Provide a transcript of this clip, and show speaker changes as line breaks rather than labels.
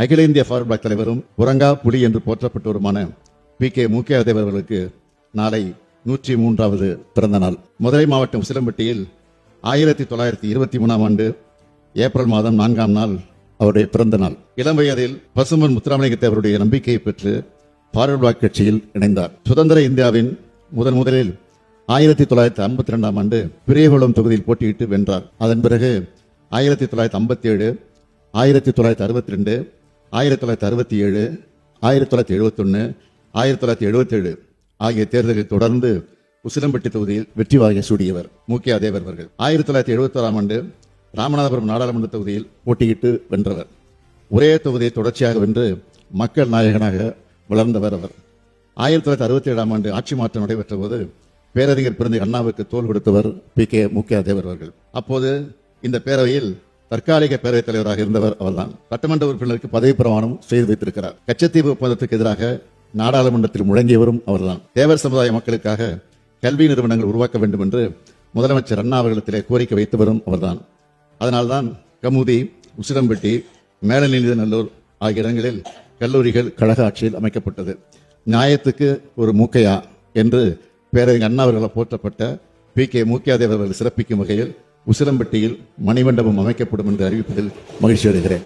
அகில இந்திய forward black தலைவரும் உறங்கா புலி என்று போற்றப்பட்டவருமான பி.கே. மூக்கையாதேவர் அவர்களுக்கு நாளை 103வது பிறந்த நாள். மதுரை மாவட்டம் உசிலம்பட்டியில் 1923ஆம் ஆண்டு ஏப்ரல் மாதம் 4ஆம் நாள் அவருடைய பிறந்த நாள். இளம் வயதில் பசும்பொன் முத்துராமலிங்க தேவருடைய நம்பிக்கையை பெற்று ஃபார்வர்ட் பிளாக் கட்சியில் இணைந்தார். சுதந்திர இந்தியாவின் முதலில் 1952ஆம் ஆண்டு பெரியகுளம் தொகுதியில் போட்டியிட்டு வென்றார். அதன் பிறகு 1957, 1962, 1967, 1971, 1977 ஆகிய தேர்தலில் தொடர்ந்து உசிலம்பட்டி தொகுதியில் வெற்றி வாகை சூடியவர் மூக்கையாதேவர் அவர்கள். 1971ஆம் ஆண்டு ராமநாதபுரம் நாடாளுமன்ற தொகுதியில் போட்டியிட்டு வென்றவர். ஒரே தொகுதியை தொடர்ச்சியாக வென்று மக்கள் நாயகனாக வளர்ந்தவர் அவர். 1967ஆம் ஆண்டு ஆட்சி மாற்றம் நடைபெற்ற போது பேரறிஞர் பிறந்த அண்ணாவுக்கு தோள் கொடுத்தவர் பி.கே. மூக்கையாதேவர் அவர்கள். அப்போது இந்த பேரவையில் தற்காலிக பேரவைத் தலைவராக இருந்தவர் அவர்தான். சட்டமன்ற உறுப்பினருக்கு பதவி பிரமாணம் செய்து வைத்திருக்கிறார். கச்சத்தீவு ஒப்பந்தத்துக்கு எதிராக நாடாளுமன்றத்தில் முழங்கியவரும் அவர்தான். தேவர் சமுதாய மக்களுக்காக கல்வி நிறுவனங்கள் உருவாக்க வேண்டும் என்று முதலமைச்சர் அண்ணா அவர்களிடத்திலே கோரிக்கை வைத்தவரும் அவர்தான். அதனால்தான் கமுதி, உசிலம்பட்டி, மேலநீதிநல்லூர் ஆகிய இடங்களில் கல்லூரிகள் கழக ஆட்சியில் அமைக்கப்பட்டது. நியாயத்துக்கு ஒரு மூக்கையா என்று பேரறிஞர் அண்ணா அவர்களால் போற்றப்பட்ட பி.கே. மூக்கையாதேவர் அவர்கள் சிறப்பிக்கும் வகையில் உசிலம்பட்டியில் மணிமண்டபம் அமைக்கப்படும் என்று அறிவிப்பதில் மகிழ்ச்சி அடைகிறேன்.